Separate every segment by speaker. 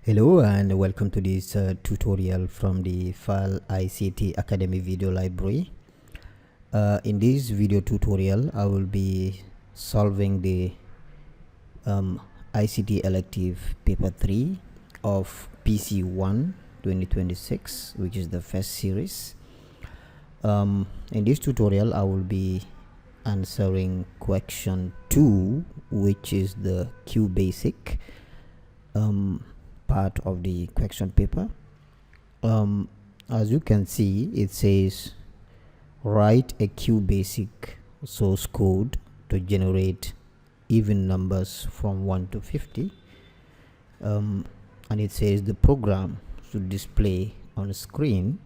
Speaker 1: Hello and welcome to this tutorial from the File ICT Academy video library. In this video tutorial I will be solving the ICT Elective Paper 3 of PC1 2026, which is the first series. In this tutorial I will be answering question 2, which is the QBASIC part of the question paper. As you can see, it says write a QBASIC source code to generate even numbers from 1 to 50, and it says the program should display on screen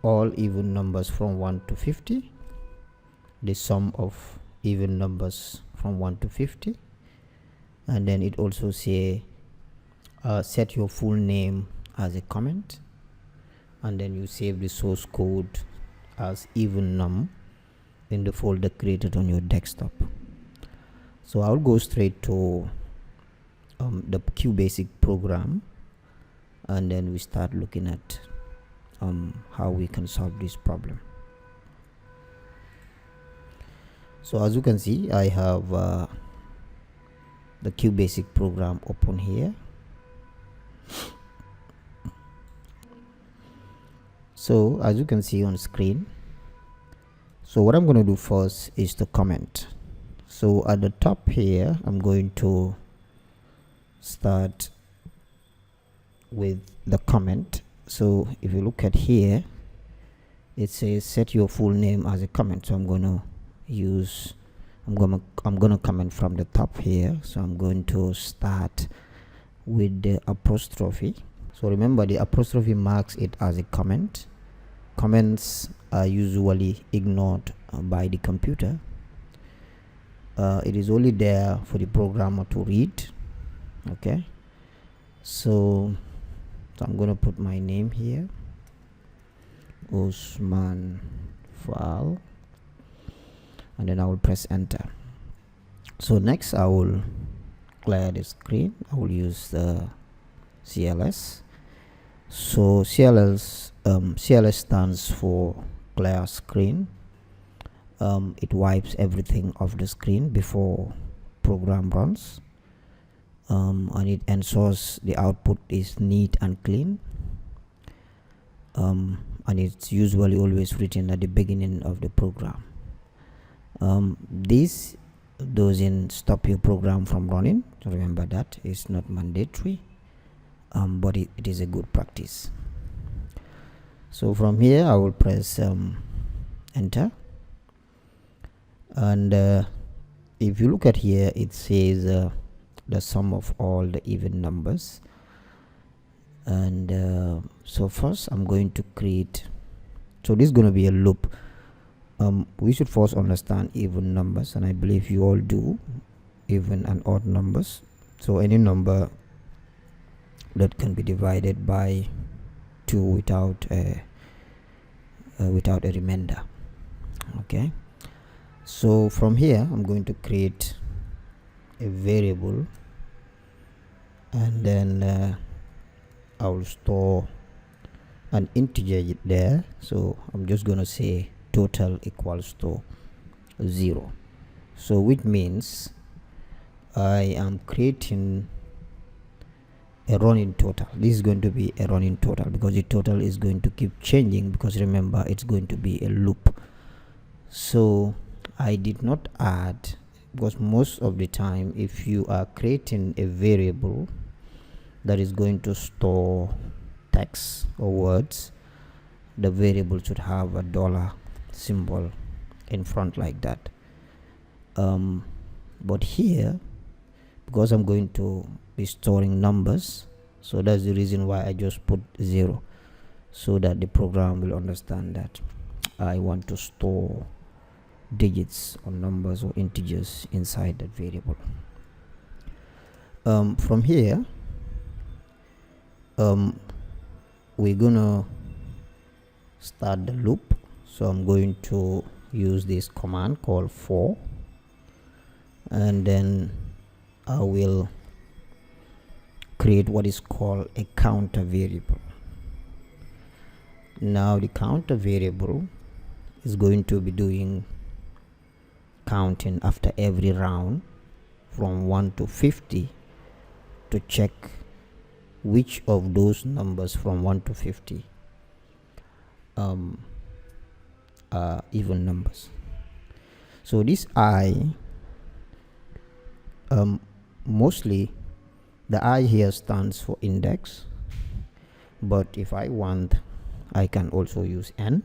Speaker 1: all even numbers from 1 to 50, the sum of even numbers from 1 to 50, and then it also say set your full name as a comment, and then you save the source code as even num in the folder created on your desktop. So I'll go straight to the QBASIC program, and then we start looking at how we can solve this problem. So as you can see, I have the QBASIC program open here. So as you can see on screen, so what I'm going to do first is to comment. So at the top here, I'm going to start with the comment. So if you look at here, it says set your full name as a comment. So I'm going to comment from the top here. So I'm going to start with the apostrophe. So remember, the apostrophe marks it as a comment. Comments are usually ignored by the computer. It is only there for the programmer to read. Okay, so I'm going to put my name here, Osman File, and then I will press enter. So next I will clear the screen. I will use the CLS. So CLS stands for clear screen. It wipes everything off the screen before program runs, and it ensures the output is neat and clean, and it's usually always written at the beginning of the program. This doesn't stop your program from running. So remember that it's not mandatory, but it is a good practice. So from here I will press enter, and if you look at here, it says the sum of all the even numbers. And so first I'm going to create, so this is going to be a loop. We should first understand even numbers, and I believe you all do, even and odd numbers. So any number that can be divided by 2 without a remainder. Okay, so from here I'm going to create a variable, and then I will store an integer there. So I'm just going to say total equals to 0. So which means I am creating a running total. This is going to be a running total because the total is going to keep changing, because remember it's going to be a loop. So I did not add, because most of the time if you are creating a variable that is going to store text or words, the variable should have a dollar symbol in front like that. But here, because I'm going to be storing numbers, so that's the reason why I just put 0, so that the program will understand that I want to store digits or numbers or integers inside that variable. From here we're gonna start the loop. So I'm going to use this command called for, and then I will create what is called a counter variable. Now the counter variable is going to be doing counting after every round from 1 to 50 to check which of those numbers from 1 to 50 are even numbers. So this I, mostly the I here stands for index, but if I want, I can also use n.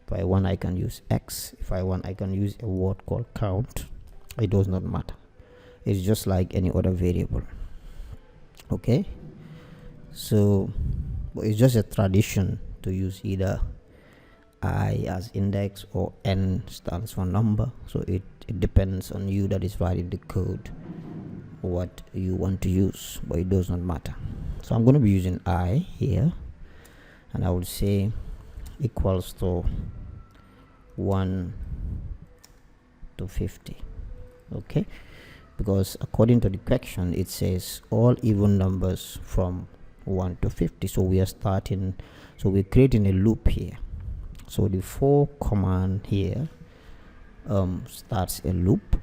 Speaker 1: If I want, I can use x. If I want, I can use a word called count. It does not matter. It's just like any other variable. Okay, so it's just a tradition to use either I as index or n stands for number. So it depends on you that is writing the code what you want to use, but it does not matter. So I'm going to be using I here, and I would say equals to 1 to 50. Okay, because according to the question it says all even numbers from 1 to 50. So we are starting, so we're creating a loop here. So the for command here starts a loop,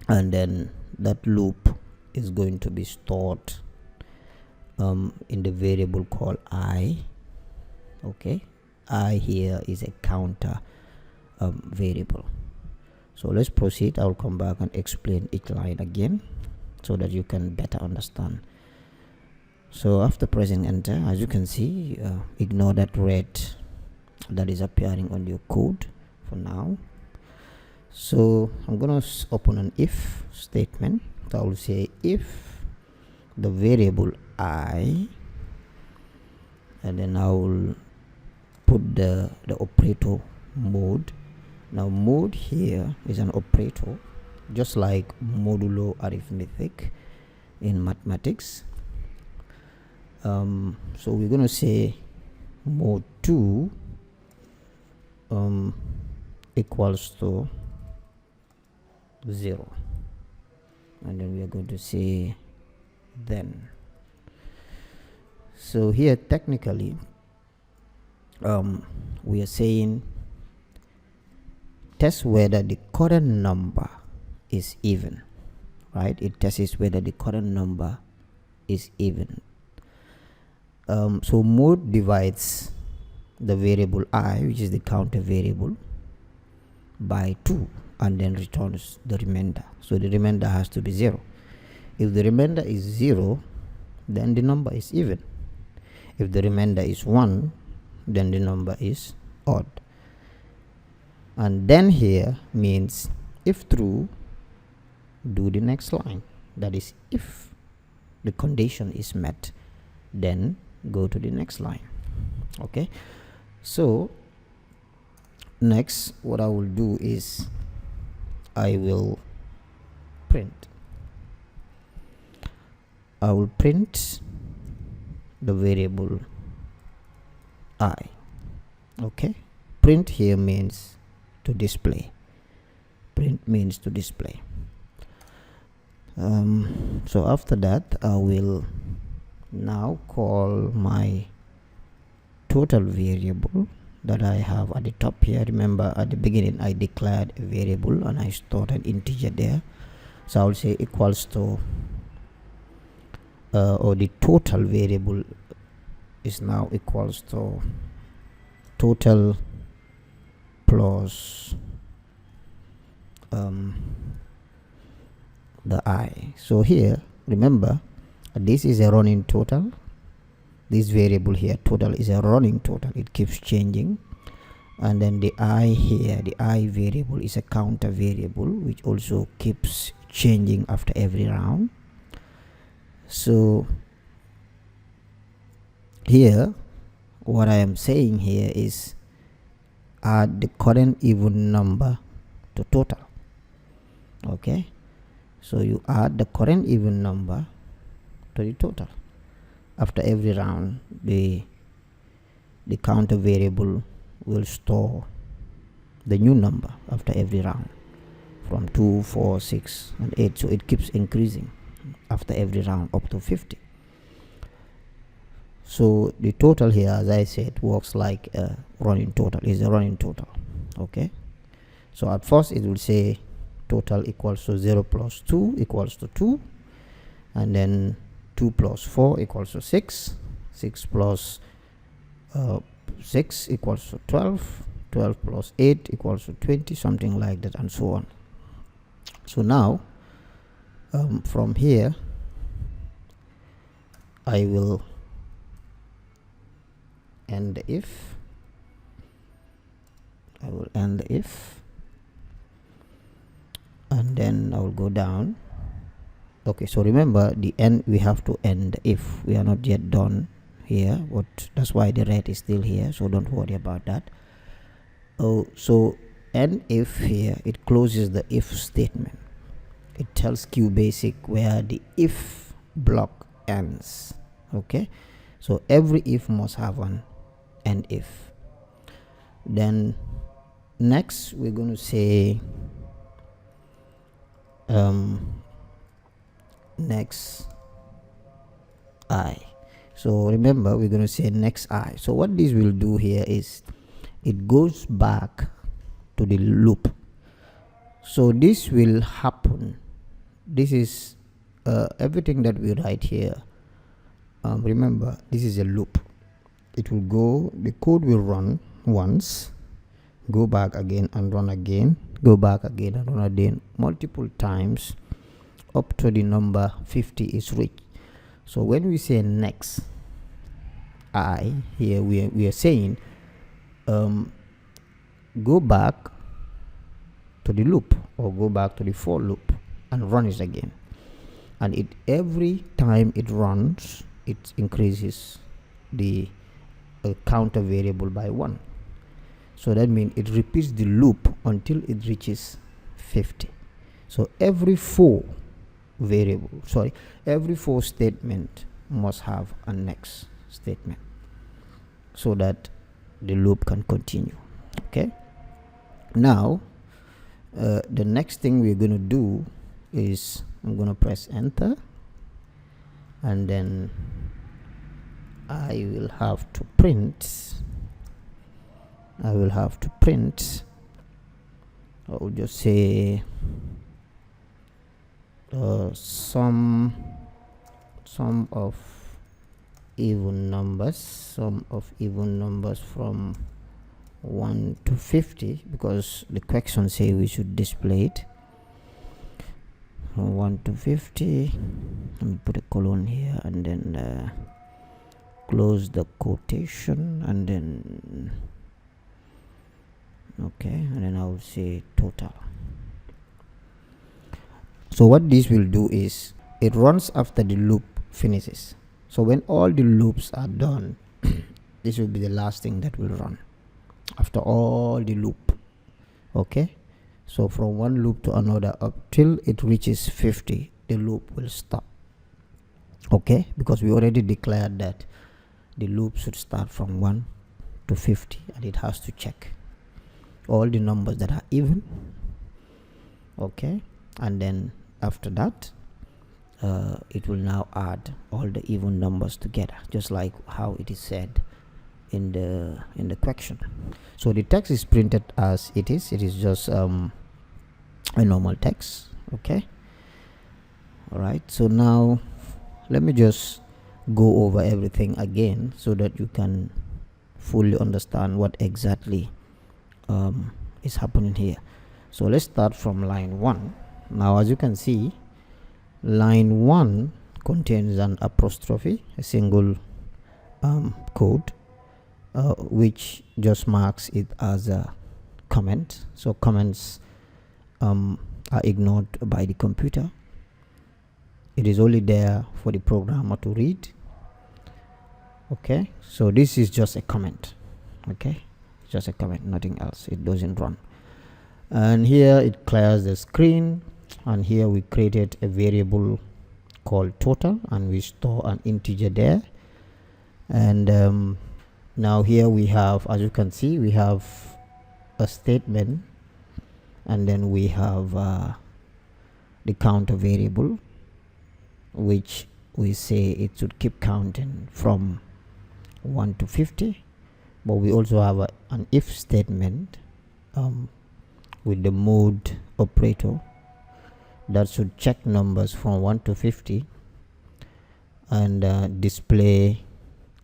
Speaker 1: and then that loop is going to be stored in the variable called I. Okay, I here is a counter variable. So let's proceed. I'll come back and explain each line again so that you can better understand. So after pressing enter, as you can see, ignore that red that is appearing on your code for now. So I'm gonna open an if statement. So I will say if the variable I, and then I will put the operator mode. Now mode here is an operator just like modulo arithmetic in mathematics. So we're going to say mode 2 equals to 0, and then we are going to say then. So here technically we are saying test whether the current number is even, right? It tests whether the current number is even. So mode divides the variable I, which is the counter variable, by 2 and then returns the remainder. So the remainder has to be 0. If the remainder is 0, then the number is even. If the remainder is 1, then the number is odd. And then here means if true, do the next line. That is, if the condition is met, then go to the next line. Okay, so next what I will do is I will print the variable I. Okay, print here means to display. Print means to display. So after that I will now call my total variable that I have at the top here. Remember at the beginning I declared a variable and I stored an integer there. So I will say equals to or the total variable is now equals to total plus the I. So here remember this is a running total. This variable here total is a running total, it keeps changing. And then the I here, the I variable, is a counter variable which also keeps changing after every round. So here what I am saying here is add the current even number to total. Okay, so you add the current even number to the total. After every round the counter variable will store the new number after every round from 2, 4, 6 and 8, so it keeps increasing. after every round up to 50. So the total here, as I said, works like a running total, is a running total. Okay, so at first it will say total equals to 0 plus 2 equals to 2, and then 2 plus 4 equals to 6, 6 plus 6 equals to 12, 12 plus 8 equals to 20, something like that, and so on. So now from here I will end the if. I will end the if, and then I will go down. Okay, so remember the end, we have to end if. We are not yet done here, but that's why the red is still here, so don't worry about that. Oh, so end if here, it closes the if statement. It tells QBASIC where the if block ends. Okay, so every if must have an end if. Then next we're going to say next I. So remember, we're going to say next I. So what this will do here is it goes back to the loop. So this will happen. This is everything that we write here. Remember, this is a loop. It will go, the code will run once, go back again and run again, go back again and run again, multiple times up to the number 50 is reached. So when we say next I here, we are saying go back to the loop, or go back to the for loop and run it again, and it every time it runs, it increases the counter variable by 1. So that means it repeats the loop until it reaches 50. So every for statement must have a next statement so that the loop can continue. Okay, now the next thing we're going to do is I'm going to press enter, and then I will have to print. I will just say sum of even numbers, from 1 to 50, because the question say we should display it from 1 to 50. Let me put a colon here, and then close the quotation, and then okay, and then I will say total. So what this will do is it runs after the loop finishes. So when all the loops are done, this will be the last thing that will run after all the loop. Okay, so from one loop to another up till it reaches 50, the loop will stop. Okay, because we already declared that the loop should start from 1 to 50, and it has to check all the numbers that are even. Okay, and then after that it will now add all the even numbers together, just like how it is said in the question. So the text is printed as it is just a normal text. Okay, all right, so now let me just go over everything again so that you can fully understand what exactly is happening here. So let's start from line 1. Now, as you can see, line 1 contains an apostrophe, a single code, which just marks it as a comment. So comments are ignored by the computer. It is only there for the programmer to read. Okay, so this is just a comment. Okay, just a comment, nothing else. It doesn't run. And here it clears the screen, and here we created a variable called total, and we store an integer there. And now here we have, as you can see, we have a statement, and then we have the counter variable, which we say it should keep counting from 1 to 50, but we also have an if statement with the mode operator that should check numbers from 1 to 50 and display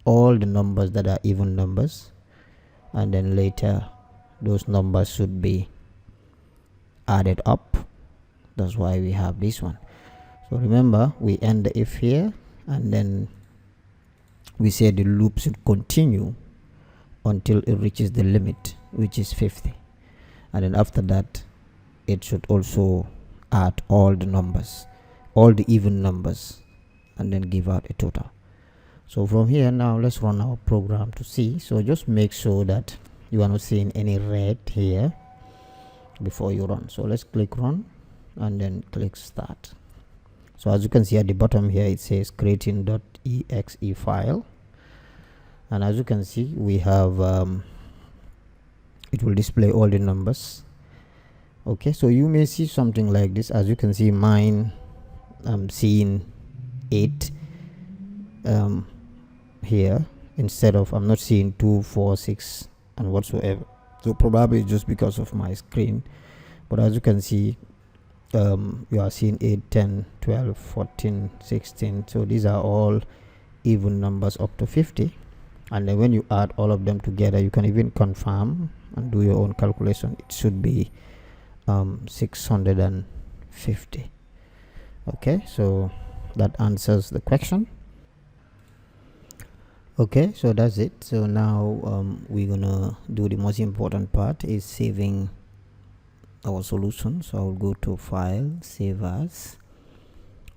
Speaker 1: all the numbers that are even numbers, and then later those numbers should be added up. That's why we have this one. So remember, we end the if here, and then we say the loop should continue until it reaches the limit, which is 50, and then after that it should also add all the numbers, all the even numbers, and then give out a total. So from here, now let's run our program to see. So just make sure that you are not seeing any red here before you run. So let's click run and then click start. So as you can see at the bottom here, it says creating.exe file, and as you can see, we have it will display all the numbers. Okay, so you may see something like this. As you can see, mine, I'm seeing 8 here instead of, I'm not seeing 2, 4, 6 and whatsoever. So probably just because of my screen, but as you can see, you are seeing 8, 10, 12, 14, 16. So these are all even numbers up to 50, and then when you add all of them together, you can even confirm and do your own calculation. It should be 650. Okay, so that answers the question. Okay, so that's it. So now we're gonna do the most important part, is saving our solution. So I'll go to file, save as,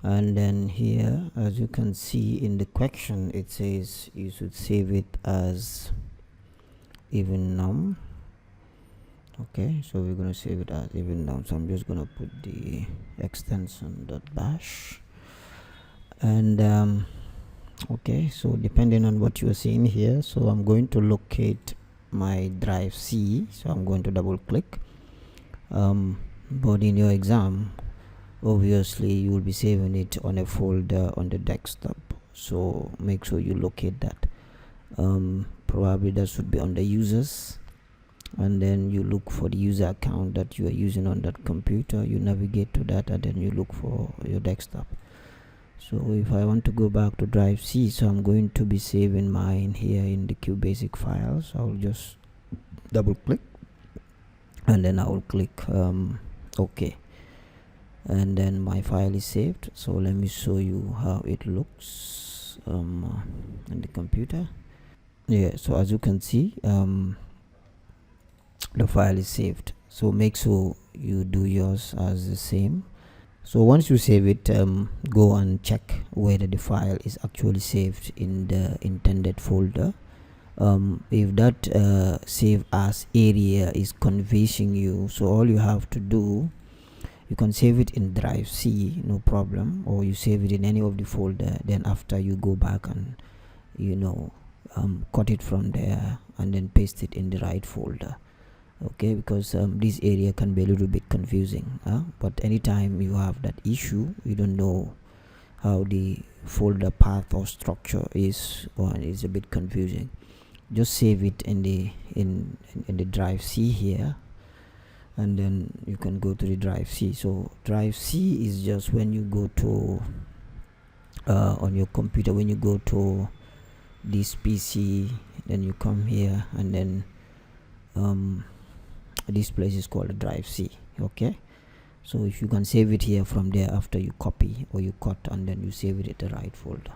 Speaker 1: and then here, as you can see in the question, it says you should save it as even num. Okay, so we're gonna save it as even num. So I'm just gonna put the extension .bash, and okay, so depending on what you're seeing here, so I'm going to locate my drive C. So I'm going to double click, but in your exam, obviously you will be saving it on a folder on the desktop, so make sure you locate that. Probably that should be under users, and then you look for the user account that you are using on that computer. You navigate to that, and then you look for your desktop. So if I want to go back to drive C, so I'm going to be saving mine here in the QBASIC file. So I'll just double click, and then I will click OK, and then my file is saved. So let me show you how it looks in the computer. Yeah, so as you can see, the file is saved. So make sure you do yours as the same. So once you save it, go and check whether the file is actually saved in the intended folder. If that save as area is confusing you, so all you have to do, you can save it in drive C, no problem, or you save it in any of the folder. Then after, you go back and cut it from there and then paste it in the right folder. Okay, because this area can be a little bit confusing, but anytime you have that issue, you don't know how the folder path or structure is, or it's a bit confusing, just save it in the drive C here, and then you can go to the drive C. So drive C is just when you go to on your computer, when you go to this PC, then you come here, and then this place is called drive C. Okay, so if you can save it here from there after you copy or you cut, and then you save it at the right folder.